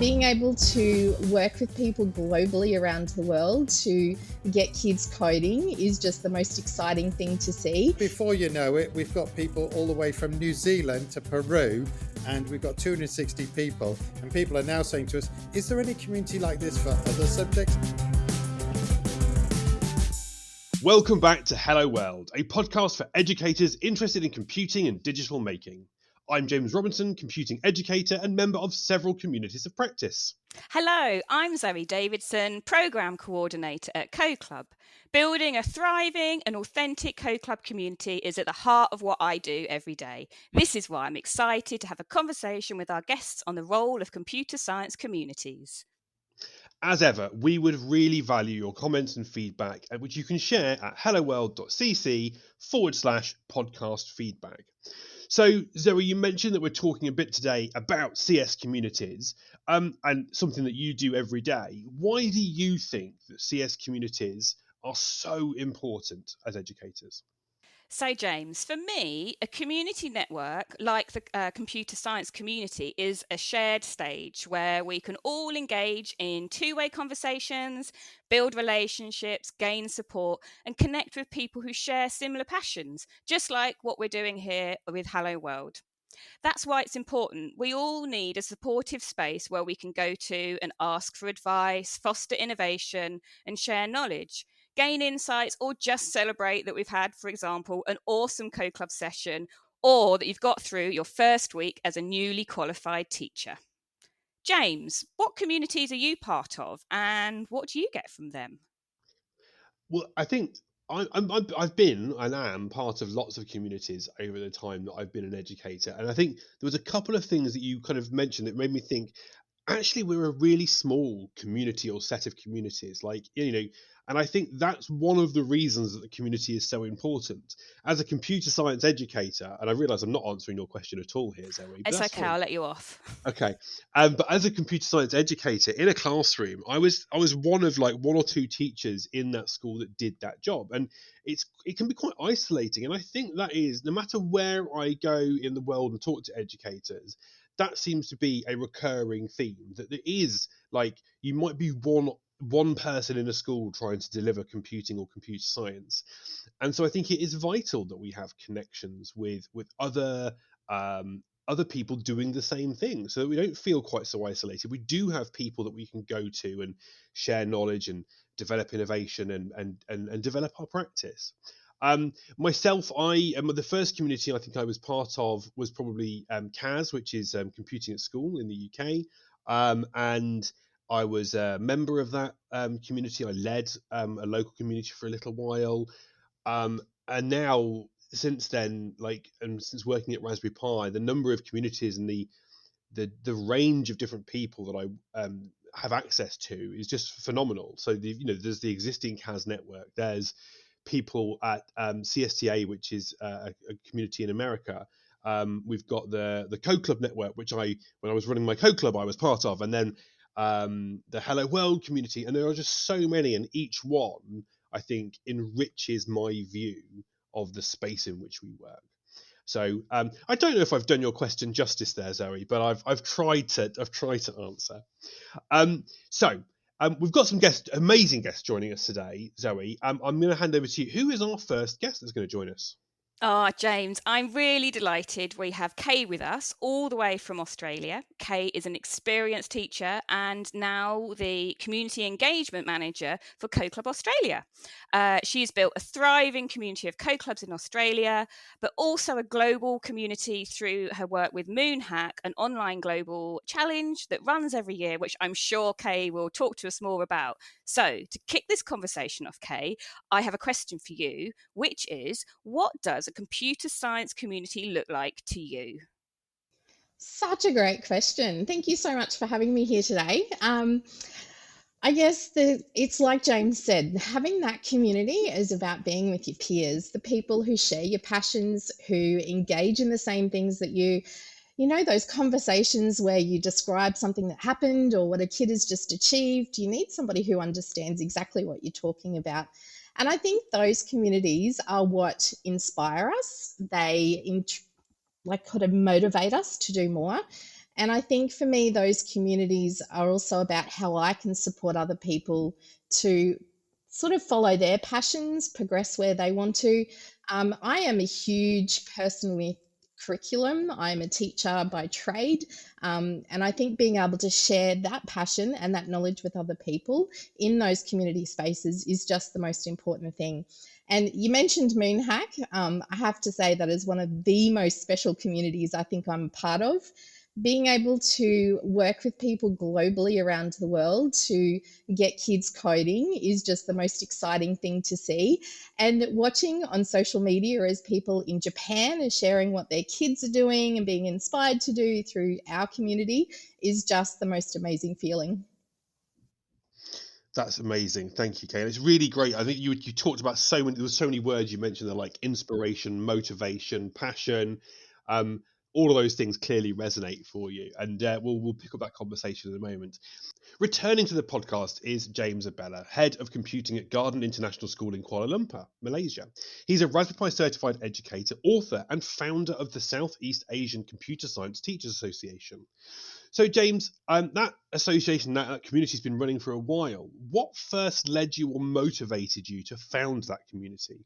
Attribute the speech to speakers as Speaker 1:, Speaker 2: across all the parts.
Speaker 1: being able to work with people globally around the world to get kids coding is just the most exciting thing to see.
Speaker 2: Before you know it, we've got people all the way from New Zealand to Peru, and we've got 260 people, and people are now saying to us, is there any community like this for other subjects?
Speaker 3: Welcome back to Hello World, a podcast for educators interested in computing and digital making. I'm James Robinson, computing educator and member of several communities of practice.
Speaker 4: Hello, I'm Zoe Davidson, Programme Coordinator at Code Club. Building a thriving and authentic Code Club community is at the heart of what I do every day. This is why I'm excited to have a conversation with our guests on the role of computer science communities.
Speaker 3: As ever, we would really value your comments and feedback, which you can share at helloworld.cc/podcast feedback. So, Zoe, you mentioned that we're talking a bit today about CS communities and something that you do every day. Why do you think that CS communities are so important as educators?
Speaker 4: So, James, for me, a community network like the computer science community is a shared stage where we can all engage in two-way conversations, build relationships, gain support, and connect with people who share similar passions, just like what we're doing here with Hello World. That's why it's important. We all need a supportive space where we can go to and ask for advice, foster innovation, and share knowledge. Gain insights, or just celebrate that we've had, for example, an awesome Code Club session, or that you've got through your first week as a newly qualified teacher. James, what communities are you part of and what do you get from them?
Speaker 3: Well, I think I've been and am part of lots of communities over the time that I've been an educator. And I think there was a couple of things that you kind of mentioned that made me think, actually, we're a really small community or set of communities, and I think that's one of the reasons that the community is so important. As a computer science educator, and I realise I'm not answering your question at all here, Zoe.
Speaker 4: It's okay, I'll let you off.
Speaker 3: Okay, but as a computer science educator in a classroom, I was one of like one or two teachers in that school that did that job, and it can be quite isolating. And I think that is, no matter where I go in the world and talk to educators, that seems to be a recurring theme, that there is, like, you might be one person in a school trying to deliver computing or computer science. And so I think it is vital that we have connections with other people doing the same thing, so that we don't feel quite so isolated. We do have people that we can go to and share knowledge and develop innovation and develop our practice. Myself, the first community I think I was part of was probably CAS, which is Computing at School in the UK, and I was a member of that community. I led a local community for a little while, and now since then, since working at Raspberry Pi, the number of communities and the range of different people that I have access to is just phenomenal. So there's the existing CAS network. There's people at CSTA, which is a community in America. We've got the Code Club network, which when I was running my Code Club, I was part of, and then the Hello World community, and there are just so many, and each one I think enriches my view of the space in which we work. So I don't know if I've done your question justice there, Zoe, but I've tried to answer. We've got some amazing guests joining us today, Zoe. I'm going to hand over to you. Who is our first guest that's going to join us?
Speaker 4: James, I'm really delighted we have Kay with us all the way from Australia. Kay is an experienced teacher and now the Community Engagement Manager for Code Club Australia. She's built a thriving community of Code Clubs in Australia, but also a global community through her work with Moonhack, an online global challenge that runs every year, which I'm sure Kay will talk to us more about. So to kick this conversation off, Kay, I have a question for you, which is, what does a computer science community look like to you?
Speaker 1: Such a great question. Thank you so much for having me here today. I guess it's like James said, having that community is about being with your peers, the people who share your passions, who engage in the same things that you those conversations where you describe something that happened or what a kid has just achieved. You need somebody who understands exactly what you're talking about. And I think those communities are what inspire us. They kind of motivate us to do more. And I think for me, those communities are also about how I can support other people to sort of follow their passions, progress where they want to. I am a huge person with curriculum. I'm a teacher by trade. And I think being able to share that passion and that knowledge with other people in those community spaces is just the most important thing. And you mentioned Moonhack. I have to say that is one of the most special communities I think I'm part of. Being able to work with people globally around the world to get kids coding is just the most exciting thing to see. And watching on social media as people in Japan are sharing what their kids are doing and being inspired to do through our community is just the most amazing feeling.
Speaker 3: That's amazing. Thank you, Kate. It's really great. I think you talked about there was so many words you mentioned there, like inspiration, motivation, passion. Um, all of those things clearly resonate for you, and we'll pick up that conversation in a moment. Returning to the podcast is James Abella, Head of Computing at Garden International School in Kuala Lumpur, Malaysia. He's a Raspberry Pi certified educator, author, and founder of the Southeast Asian Computer Science Teachers Association. So, James, that association, that community has been running for a while. What first led you or motivated you to found that community?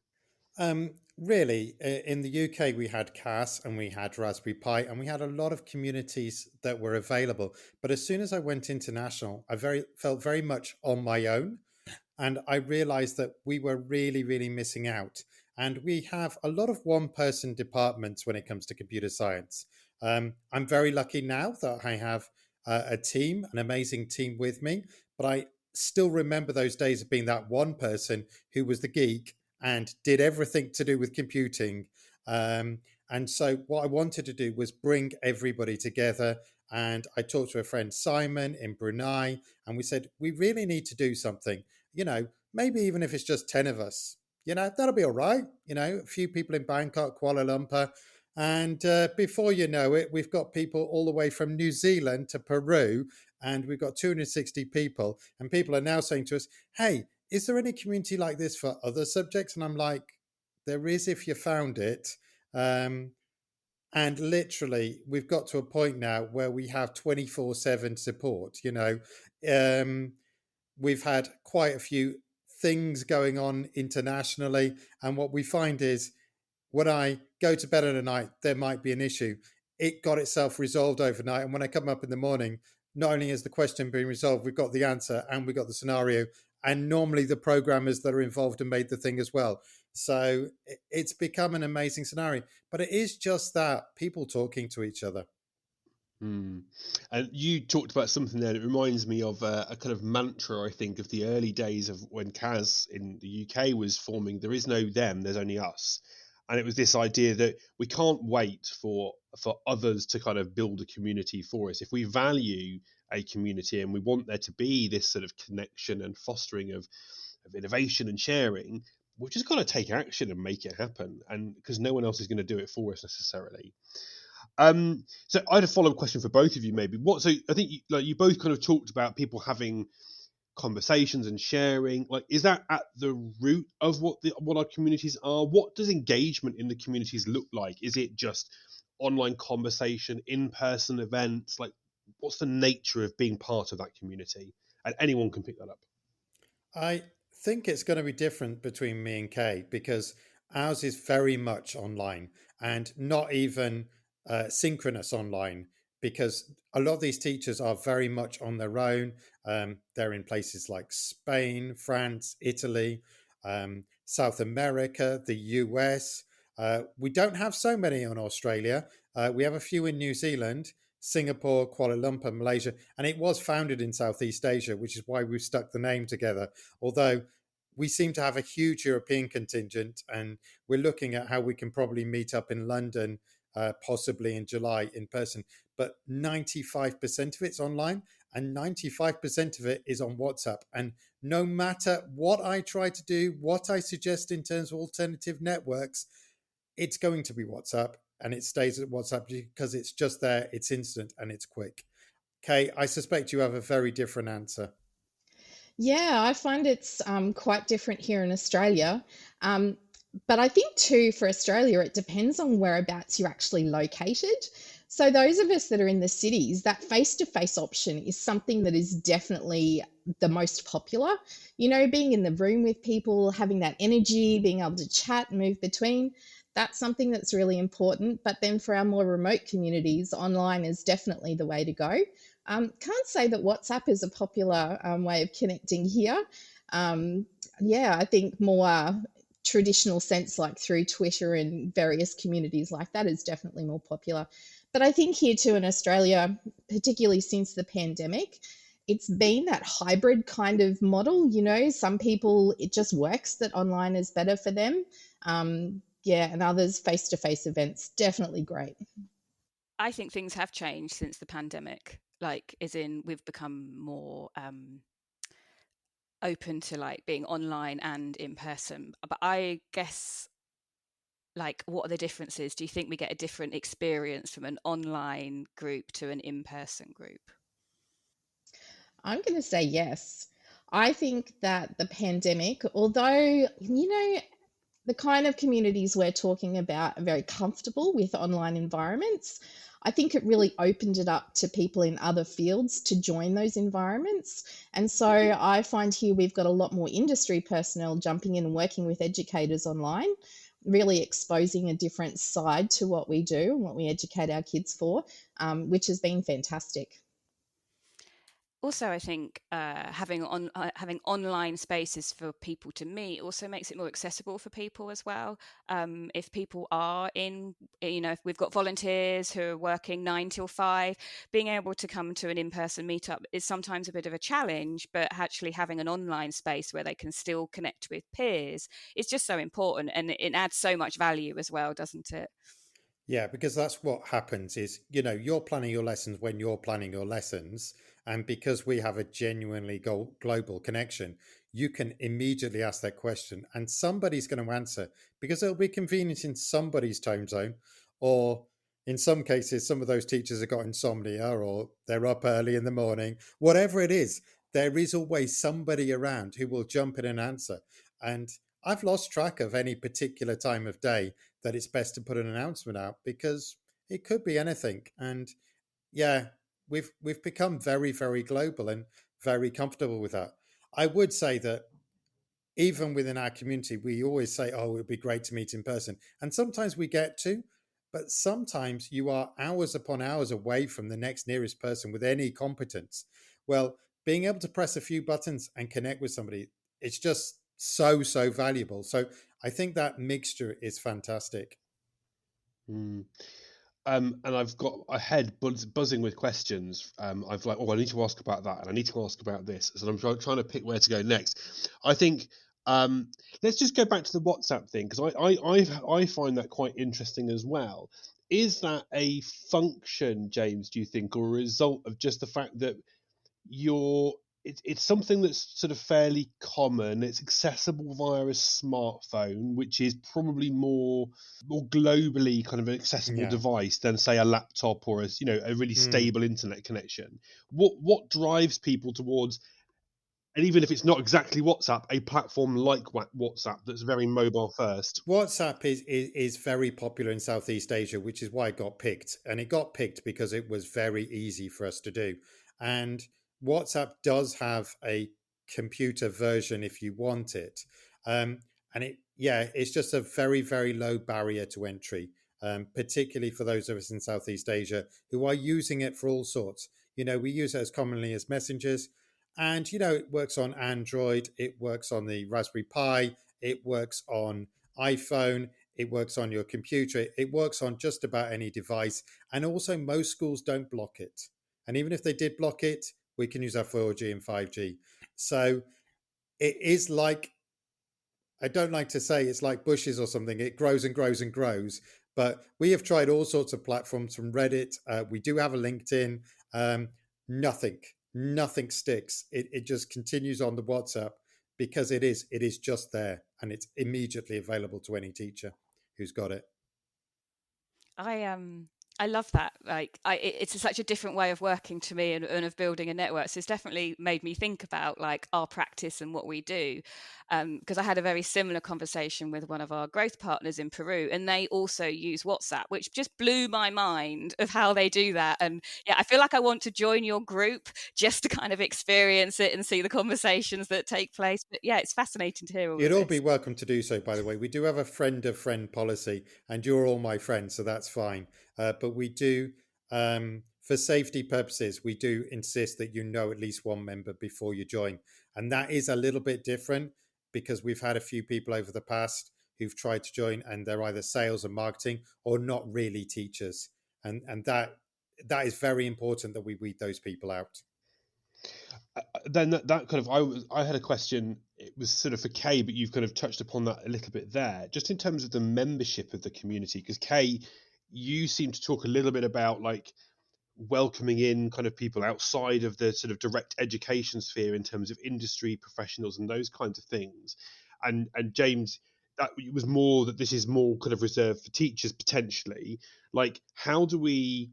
Speaker 2: Really, in the UK, we had CAS and we had Raspberry Pi, and we had a lot of communities that were available. But as soon as I went international, I felt very much on my own. And I realized that we were really, really missing out. And we have a lot of one-person departments when it comes to computer science. I'm very lucky now that I have a team, an amazing team with me. But I still remember those days of being that one person who was the geek and did everything to do with computing. And so what I wanted to do was bring everybody together. And I talked to a friend, Simon, in Brunei, and we said, we really need to do something. Maybe even if it's just 10 of us, that'll be all right. A few people in Bangkok, Kuala Lumpur. And before you know it, we've got people all the way from New Zealand to Peru, and we've got 260 people. And people are now saying to us, hey, is there any community like this for other subjects? And I'm like, there is if you found it. And literally, we've got to a point now where we have 24/7 support. We've had quite a few things going on internationally. And what we find is when I go to bed at night, there might be an issue. It got itself resolved overnight. And when I come up in the morning, not only has the question been resolved, we've got the answer and we've got the scenario. And normally the programmers that are involved have made the thing as well. So it's become an amazing scenario. But it is just that, people talking to each other.
Speaker 3: And you talked about something there that reminds me of a kind of mantra, I think, of the early days of when CAS in the UK was forming. There is no them, there's only us. And it was this idea that we can't wait for others to kind of build a community for us. If we value a community and we want there to be this sort of connection and fostering of innovation and sharing, we've just got to take action and make it happen. And because no one else is going to do it for us necessarily. So I had a follow-up question for both of you, maybe. So I think you both kind of talked about people having conversations and sharing. Like, is that at the root of what our communities are? What does engagement in the communities look like? Is it just online conversation, in-person events? Like, what's the nature of being part of that community? And anyone can pick that up.
Speaker 2: I think it's going to be different between me and Kay because ours is very much online and not even synchronous online, because a lot of these teachers are very much on their own. They're in places like Spain, France, Italy, South America, the US. We don't have so many in Australia. We have a few in New Zealand, Singapore, Kuala Lumpur, Malaysia, and it was founded in Southeast Asia, which is why we've stuck the name together. Although we seem to have a huge European contingent, and we're looking at how we can probably meet up in London, possibly in July in person. But 95% of it's online, and 95% of it is on WhatsApp. And no matter what I try to do, what I suggest in terms of alternative networks, it's going to be WhatsApp, and it stays at WhatsApp because it's just there, it's instant, and it's quick. Kay, I suspect you have a very different answer.
Speaker 1: Yeah, I find it's quite different here in Australia. But I think too, for Australia, it depends on whereabouts you're actually located. So those of us that are in the cities, that face-to-face option is something that is definitely the most popular. You know, being in the room with people, having that energy, being able to chat, move between, that's something that's really important. But then for our more remote communities, online is definitely the way to go. Can't say that WhatsApp is a popular way of connecting here. Um, yeah, I think more traditional sense, like through Twitter and various communities like that, is definitely more popular. But I think here too in Australia, particularly since the pandemic, it's been that hybrid kind of model. You know, some people, it just works that online is better for them. Yeah, and others, face to face events, definitely great.
Speaker 4: I think things have changed since the pandemic. Like, as in, we've become more open to like being online and in person. But I guess, like, what are the differences? Do you think we get a different experience from an online group to an in-person group?
Speaker 1: I'm going to say yes. I think that the pandemic, although, you know, the kind of communities we're talking about are very comfortable with online environments, I think it really opened it up to people in other fields to join those environments. And so I find here we've got a lot more industry personnel jumping in and working with educators online, really exposing a different side to what we do and what we educate our kids for, which has been fantastic.
Speaker 4: Also, I think having online spaces for people to meet also makes it more accessible for people as well. If people are in, if we've got volunteers who are working 9 till 5, being able to come to an in-person meetup is sometimes a bit of a challenge. But actually having an online space where they can still connect with peers is just so important, and it adds so much value as well, doesn't it?
Speaker 2: Yeah, because that's what happens is, you're planning your lessons when you're planning your lessons. And because we have a genuinely global connection, you can immediately ask that question and somebody's going to answer because it'll be convenient in somebody's time zone. Or in some cases, some of those teachers have got insomnia or they're up early in the morning, whatever it is, there is always somebody around who will jump in and answer. And I've lost track of any particular time of day that it's best to put an announcement out because it could be anything. And yeah, we've become very, very global and very comfortable with that. I would say that even within our community, we always say, oh, it would be great to meet in person. And sometimes we get to, but sometimes you are hours upon hours away from the next nearest person with any competence. Well, being able to press a few buttons and connect with somebody, it's just so, so valuable. So I think that mixture is fantastic.
Speaker 3: Mm. And I've got a head buzzing with questions. I've like, oh, I need to ask about that, and I need to ask about this. So I'm trying to pick where to go next. I think let's just go back to the WhatsApp thing because I find that quite interesting as well. Is that a function, James? Do you think, or a result of just the fact that it's something that's sort of fairly common. It's accessible via a smartphone, which is probably more globally kind of an accessible
Speaker 2: Yeah.
Speaker 3: device than say a laptop or a really
Speaker 2: Mm.
Speaker 3: stable internet connection. What drives people towards, and even if it's not exactly WhatsApp, a platform like WhatsApp that's very mobile first?
Speaker 2: WhatsApp is very popular in Southeast Asia, which is why it got picked. And it got picked because it was very easy for us to do. And WhatsApp does have a computer version if you want it. Um, and it's just a very, very low barrier to entry, particularly for those of us in Southeast Asia who are using it for all sorts. We use it as commonly as messengers. And, it works on Android, it works on the Raspberry Pi, it works on iPhone, it works on your computer, it works on just about any device. And also, most schools don't block it. And even if they did block it, we can use our 4G and 5G. So it is like, I don't like to say it's like bushes or something. It grows and grows and grows. But we have tried all sorts of platforms from Reddit. We do have a LinkedIn. Um, nothing, nothing sticks. It just continues on the WhatsApp because it is just there and it's immediately available to any teacher who's got it.
Speaker 4: I I love that. It's such a different way of working to me, and of building a network. So it's definitely made me think about like our practice and what we do. Because I had a very similar conversation with one of our growth partners in Peru, and they also use WhatsApp, which just blew my mind of how they do that. And yeah, I feel like I want to join your group just to kind of experience it and see the conversations that take place. But yeah, it's fascinating to hear all
Speaker 2: You'd
Speaker 4: of
Speaker 2: all
Speaker 4: this.
Speaker 2: be welcome to do so, by the way. We do have a friend of friend policy, and you're all my friends, so that's fine. But we do, for safety purposes, we do insist that you know at least one member before you join. And that is a little bit different because we've had a few people over the past who've tried to join and they're either sales and marketing or not really teachers. And that is very important that we weed those people out.
Speaker 3: Then that kind of I had a question. It was sort of for Kay, but you've kind of touched upon that a little bit there, just in terms of the membership of the community. Because Kay, you seem to talk a little bit about like welcoming in kind of people outside of the sort of direct education sphere in terms of industry professionals and those kinds of things. And James, that it was more that this is more kind of reserved for teachers potentially. Like, how do we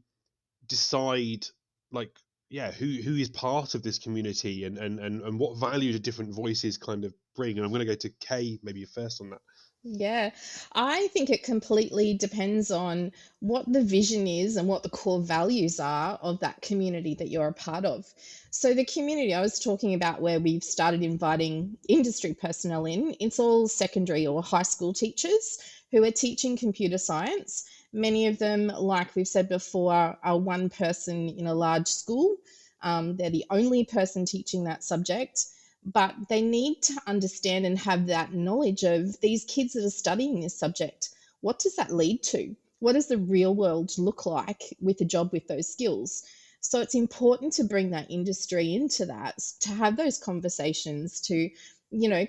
Speaker 3: decide, like, yeah, who is part of this community, and what value do different voices kind of bring? And I'm going to go to Kay maybe first on that.
Speaker 1: Yeah, I think it completely depends on what the vision is and what the core values are of that community that you're a part of. So, the community I was talking about, where we've started inviting industry personnel in, it's all secondary or high school teachers who are teaching computer science. Many of them, like we've said before, are one person in a large school. They're the only person teaching that subject, but they need to understand and have that knowledge of these kids that are studying this subject. What does that lead to? What does the real world look like with a job with those skills? So it's important to bring that industry into that, to have those conversations, to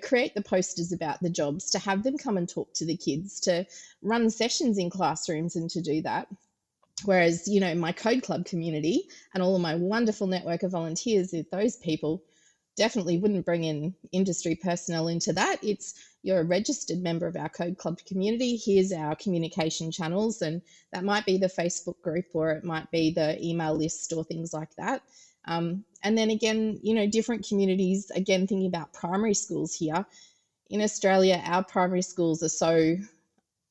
Speaker 1: create the posters about the jobs, to have them come and talk to the kids, to run sessions in classrooms and to do that. Whereas, my Code Club community and all of my wonderful network of volunteers, with those people, definitely wouldn't bring in industry personnel into that. It's, you're a registered member of our Code Club community. Here's our communication channels, and that might be the Facebook group, or it might be the email list or things like that. And then again, different communities, again, thinking about primary schools here. In Australia, our primary schools are so,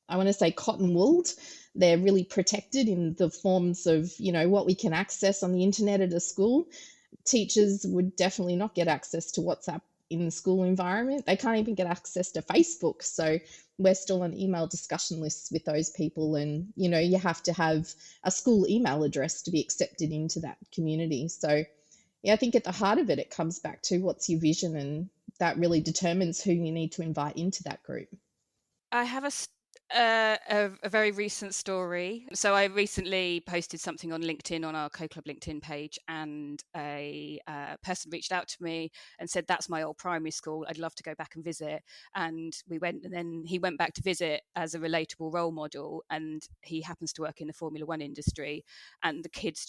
Speaker 1: I want to say, cotton wooled. They're really protected in the forms of, what we can access on the internet at a school. Teachers would definitely not get access to WhatsApp in the school environment. They can't even get access to Facebook. So we're still on email discussion lists with those people. And, you have to have a school email address to be accepted into that community. So, yeah, I think at the heart of it, it comes back to what's your vision, and that really determines who you need to invite into that group.
Speaker 4: I have a very recent story. So I recently posted something on LinkedIn, on our Co-Club LinkedIn page, and a person reached out to me and said, "That's my old primary school. I'd love to go back and visit." And we went, and then he went back to visit as a relatable role model, and he happens to work in the Formula One industry. And the kids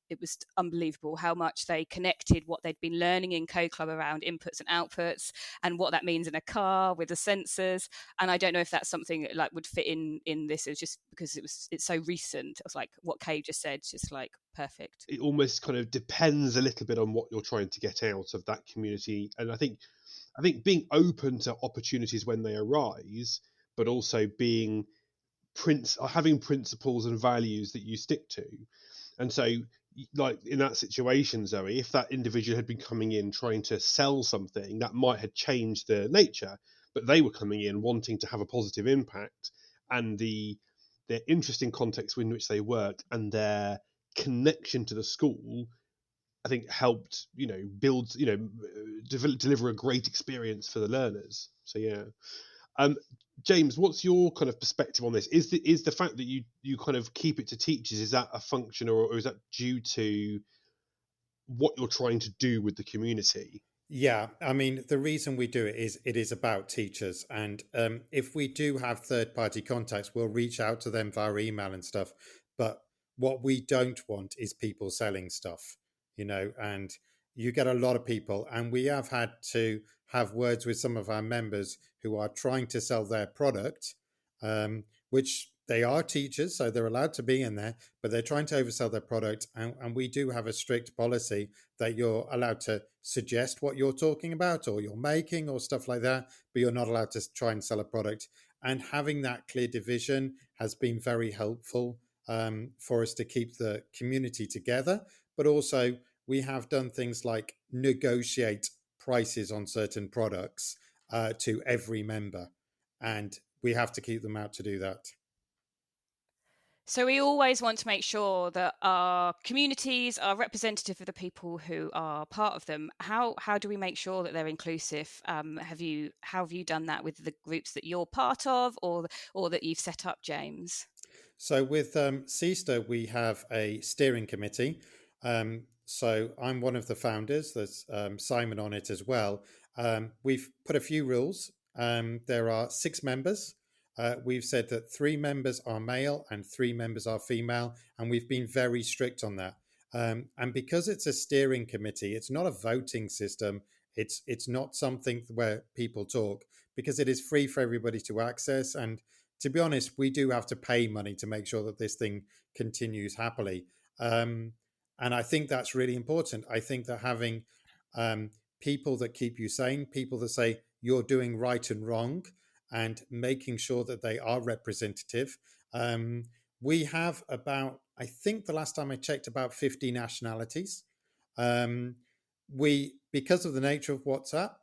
Speaker 4: it was unbelievable how much they connected what they'd been learning in Co-Club around inputs and outputs, and what that means in a car with the sensors. And I don't know if that's something that like would fit in this. It's just because it's so recent. I was like, what Kay just said, just like perfect.
Speaker 3: It almost kind of depends a little bit on what you're trying to get out of that community. And I think being open to opportunities when they arise, but also having principles and values that you stick to. And so, like in that situation, Zoe, if that individual had been coming in trying to sell something, that might have changed the nature, but they were coming in wanting to have a positive impact, and their interesting context in which they worked and their connection to the school, I think, helped build deliver a great experience for the learners. So yeah. James, what's your kind of perspective on this? Is the fact that you kind of keep it to teachers, is that a function, or is that due to what you're trying to do with the community?
Speaker 2: Yeah, I mean, the reason we do it is about teachers. And if we do have third-party contacts, we'll reach out to them via email and stuff. But what we don't want is people selling stuff, and you get a lot of people. And we have had to have words with some of our members who are trying to sell their product, which they are teachers, so they're allowed to be in there, but they're trying to oversell their product. And we do have a strict policy that you're allowed to suggest what you're talking about or you're making or stuff like that, but you're not allowed to try and sell a product. And having that clear division has been very helpful for us to keep the community together. But also, we have done things like negotiate prices on certain products to every member, and we have to keep them out to do that.
Speaker 4: So we always want to make sure that our communities are representative of the people who are part of them. How do we make sure that they're inclusive? How have you done that with the groups that you're part of, or that you've set up, James?
Speaker 2: So with CESTA, we have a steering committee. So I'm one of the founders. There's Simon on it as well. We've put a few rules. There are 6 members. We've said that 3 members are male and 3 members are female, and we've been very strict on that. And because it's a steering committee, it's not a voting system. It's not something where people talk, because it is free for everybody to access. And to be honest, we do have to pay money to make sure that this thing continues happily. And I think that's really important. I think that having people that keep you sane, people that say you're doing right and wrong, and making sure that they are representative. We have about, I think the last time I checked, about 50 nationalities. Because of the nature of WhatsApp,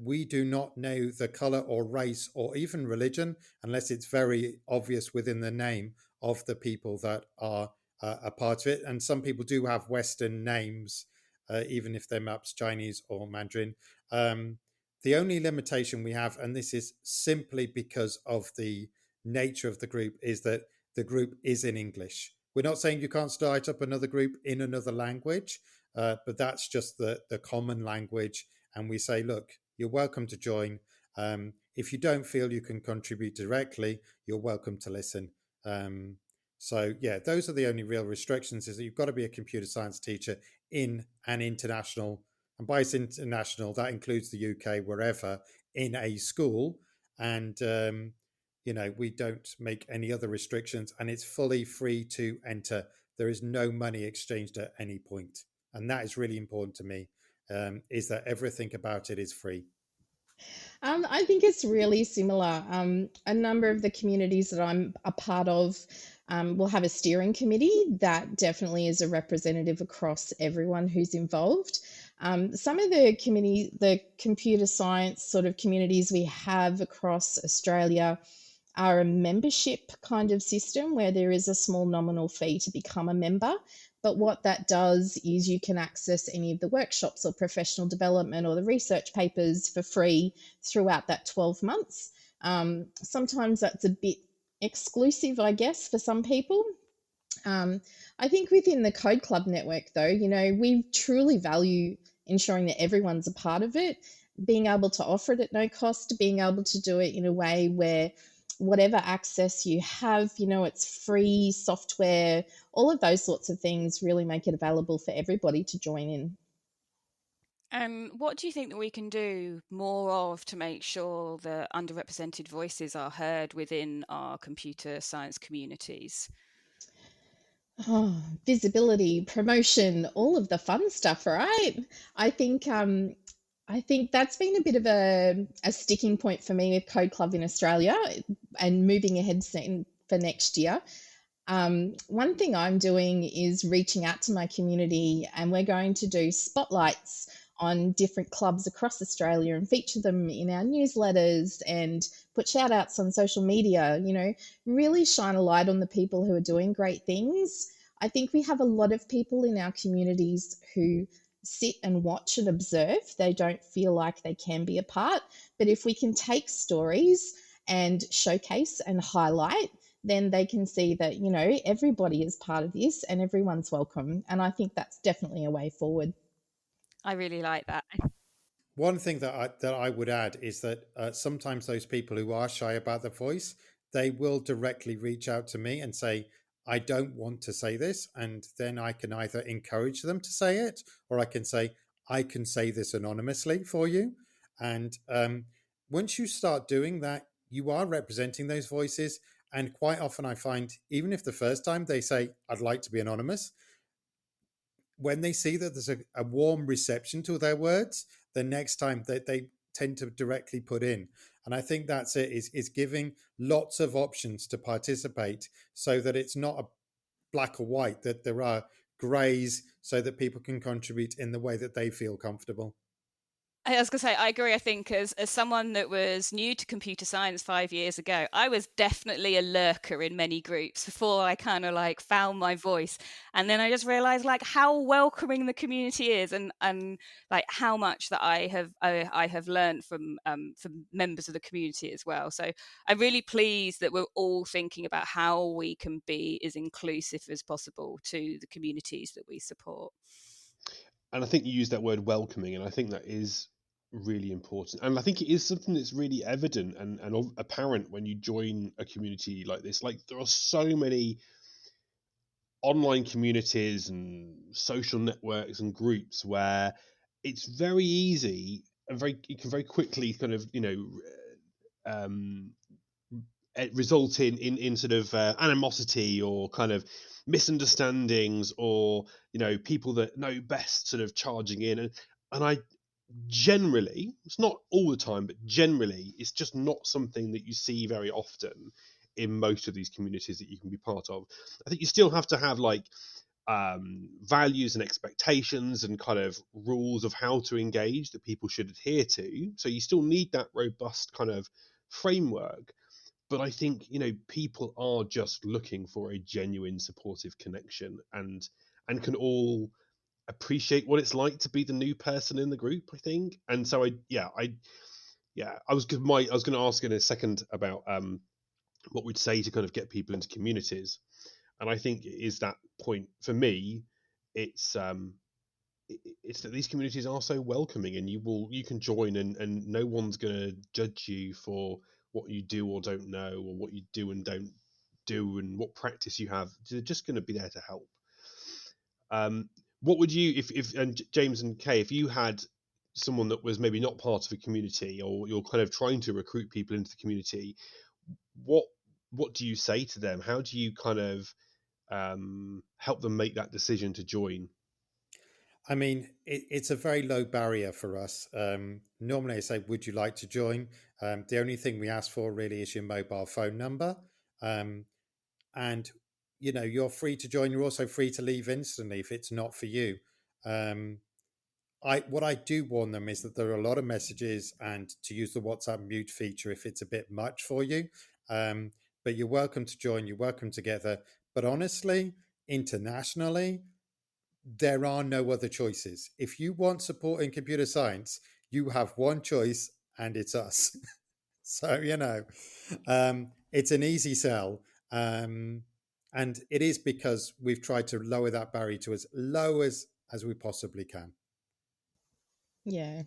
Speaker 2: we do not know the color or race or even religion unless it's very obvious within the name of the people that are a part of it. And some people do have Western names, even if they're perhaps Chinese or Mandarin. The only limitation we have, and this is simply because of the nature of the group, is that the group is in English. We're not saying you can't start up another group in another language, but that's just the common language. And we say, look, you're welcome to join. If you don't feel you can contribute directly, you're welcome to listen. So yeah, those are the only real restrictions, is that you've got to be a computer science teacher in an international, and by international, that includes the UK, wherever, in a school. And, we don't make any other restrictions, and it's fully free to enter. There is no money exchanged at any point. And that is really important to me, is that everything about it is free.
Speaker 1: I think it's really similar. A number of the communities that I'm a part of will have a steering committee that definitely is a representative across everyone who's involved. Some of the computer science sort of communities we have across Australia are a membership kind of system where there is a small nominal fee to become a member. But what that does is you can access any of the workshops or professional development or the research papers for free throughout that 12 months. Sometimes that's a bit exclusive, I guess, for some people. I think within the Code Club network, though, we truly value ensuring that everyone's a part of it, being able to offer it at no cost, being able to do it in a way where whatever access you have, it's free software, all of those sorts of things really make it available for everybody to join in.
Speaker 4: And what do you think that we can do more of to make sure that underrepresented voices are heard within our computer science communities?
Speaker 1: Oh, visibility, promotion, all of the fun stuff, right? I think that's been a bit of a sticking point for me with Code Club in Australia and moving ahead for next year. One thing I'm doing is reaching out to my community, and we're going to do spotlights on different clubs across Australia and feature them in our newsletters and put shout outs on social media, really shine a light on the people who are doing great things. I think we have a lot of people in our communities who sit and watch and observe. They don't feel like they can be a part. But if we can take stories and showcase and highlight, then they can see that, everybody is part of this and everyone's welcome. And I think that's definitely a way forward.
Speaker 4: I really like that.
Speaker 2: One thing that I would add is that sometimes those people who are shy about their voice, they will directly reach out to me and say, I don't want to say this. And then I can either encourage them to say it, or I can say, I can say this anonymously for you. And once you start doing that, you are representing those voices. And quite often I find, even if the first time they say, I'd like to be anonymous, when they see that there's a warm reception to their words, the next time they tend to directly put in. And I think that's it, is giving lots of options to participate so that it's not a black or white, that there are grays so that people can contribute in the way that they feel comfortable.
Speaker 4: I was going to say, I agree. I think as someone that was new to computer science 5 years ago, I was definitely a lurker in many groups before I kind of like found my voice. And then I just realized like how welcoming the community is, and like how much that I have learned from members of the community as well. So I'm really pleased that we're all thinking about how we can be as inclusive as possible to the communities that we support.
Speaker 3: And I think you used that word welcoming, and I think that is really important. And I think it is something that's really evident and apparent when you join a community like this. Like, there are so many online communities and social networks and groups where it's very easy and you can very quickly kind of, um, result in sort of animosity or kind of misunderstandings, or people that know best sort of charging in, and I generally, it's not all the time, but generally it's just not something that you see very often in most of these communities that you can be part of. I think you still have to have like values and expectations and kind of rules of how to engage that people should adhere to, so you still need that robust kind of framework. But I think people are just looking for a genuine supportive connection, and can all appreciate what it's like to be the new person in the group, I think. And so I was going to ask in a second about what we'd say to kind of get people into communities. And I think it is that point for me. It's it's that these communities are so welcoming, and you can join, and no one's going to judge you for what you do or don't know, or what you do and don't do, and what practice you have. They're just going to be there to help. What would you, if and James and Kay, if you had someone that was maybe not part of a community, or you're kind of trying to recruit people into the community, what do you say to them? How do you kind of help them make that decision to join?
Speaker 2: I mean, it's a very low barrier for us. Normally I say, would you like to join? The only thing we ask for really is your mobile phone number. And, you're free to join. You're also free to leave instantly if it's not for you. Um, what I do warn them is that there are a lot of messages, and to use the WhatsApp mute feature if it's a bit much for you. But you're welcome to join. You're welcome together. But honestly, internationally, there are no other choices. If you want support in computer science, you have one choice, and it's us. So, it's an easy sell. And it is because we've tried to lower that barrier to as low as we possibly can.
Speaker 1: Yeah.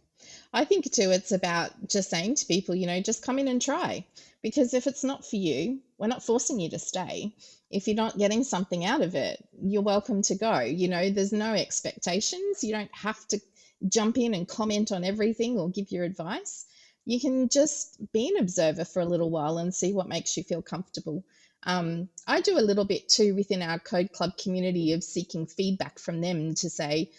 Speaker 1: I think too, it's about just saying to people, just come in and try. Because if it's not for you, we're not forcing you to stay. If you're not getting something out of it, you're welcome to go. There's no expectations. You don't have to jump in and comment on everything or give your advice. You can just be an observer for a little while and see what makes you feel comfortable. I do a little bit too within our Code Club community of seeking feedback from them to say,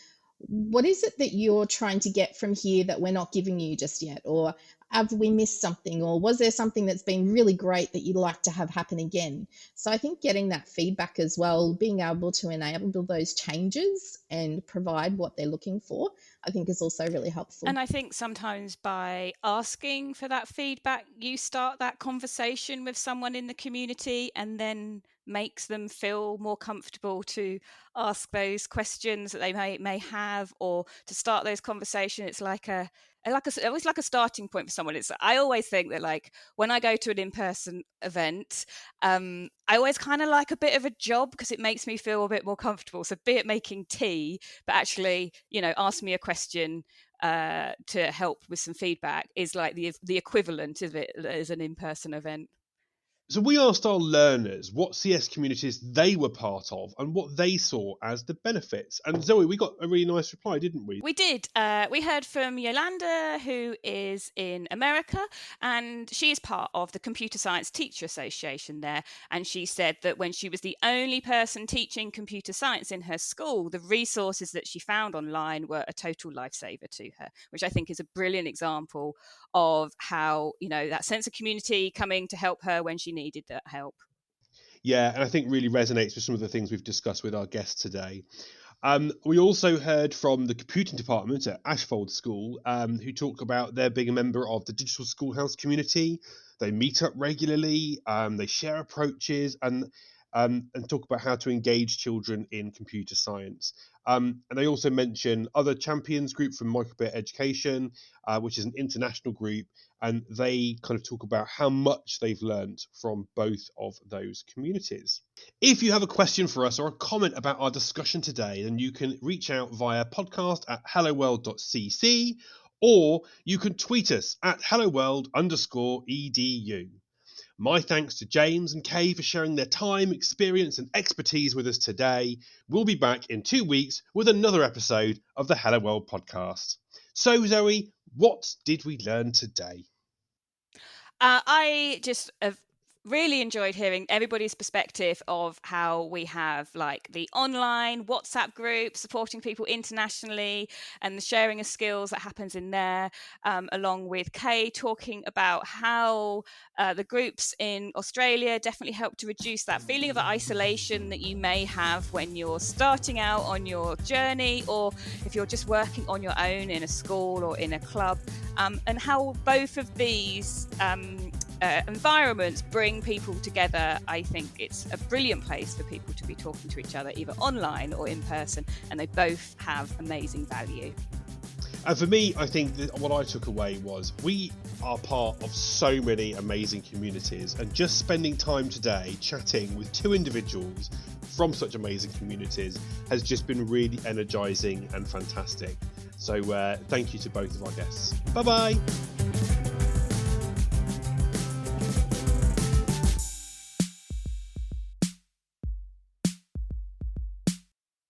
Speaker 1: what is it that you're trying to get from here that we're not giving you just yet? Or have we missed something? Or was there something that's been really great that you'd like to have happen again? So I think getting that feedback as well, being able to enable those changes and provide what they're looking for, I think is also really helpful.
Speaker 4: And I think sometimes by asking for that feedback, you start that conversation with someone in the community, and then makes them feel more comfortable to ask those questions that they may have, or to start those conversations. It's always like a starting point for someone. I always think that, like, when I go to an in-person event, I always kind of like a bit of a job, because it makes me feel a bit more comfortable. So be it making tea, but actually, ask me a question to help with some feedback is like the equivalent of it as an in-person event.
Speaker 3: So we asked our learners what CS communities they were part of and what they saw as the benefits. And Zoe, we got a really nice reply, didn't we?
Speaker 4: We did. We heard from Yolanda, who is in America, and she is part of the Computer Science Teacher Association there. And she said that when she was the only person teaching computer science in her school, the resources that she found online were a total lifesaver to her, which I think is a brilliant example of how, that sense of community coming to help her when she needed that help.
Speaker 3: Yeah, and I think really resonates with some of the things we've discussed with our guests today. We also heard from the computing department at Ashfold School, who talk about their being a member of the Digital Schoolhouse community. They meet up regularly, they share approaches, and talk about how to engage children in computer science. And they also mention other champions group from Microbit Education, which is an international group, and they kind of talk about how much they've learned from both of those communities. If you have a question for us or a comment about our discussion today, then you can reach out via podcast@helloworld.cc, or you can tweet us at helloworld_edu. My thanks to James and Kay for sharing their time, experience, and expertise with us today. We'll be back in 2 weeks with another episode of the Hello World podcast. So, Zoe, what did we learn today?
Speaker 4: I just have really enjoyed hearing everybody's perspective of how we have like the online WhatsApp group supporting people internationally and the sharing of skills that happens in there, along with Kay talking about how the groups in Australia definitely help to reduce that feeling of isolation that you may have when you're starting out on your journey, or if you're just working on your own in a school or in a club, and how both of these environments bring people together. I think it's a brilliant place for people to be talking to each other, either online or in person, and they both have amazing value.
Speaker 3: And for me, I think that what I took away was we are part of so many amazing communities, and just spending time today chatting with two individuals from such amazing communities has just been really energizing and fantastic. So thank you to both of our guests. Bye-bye.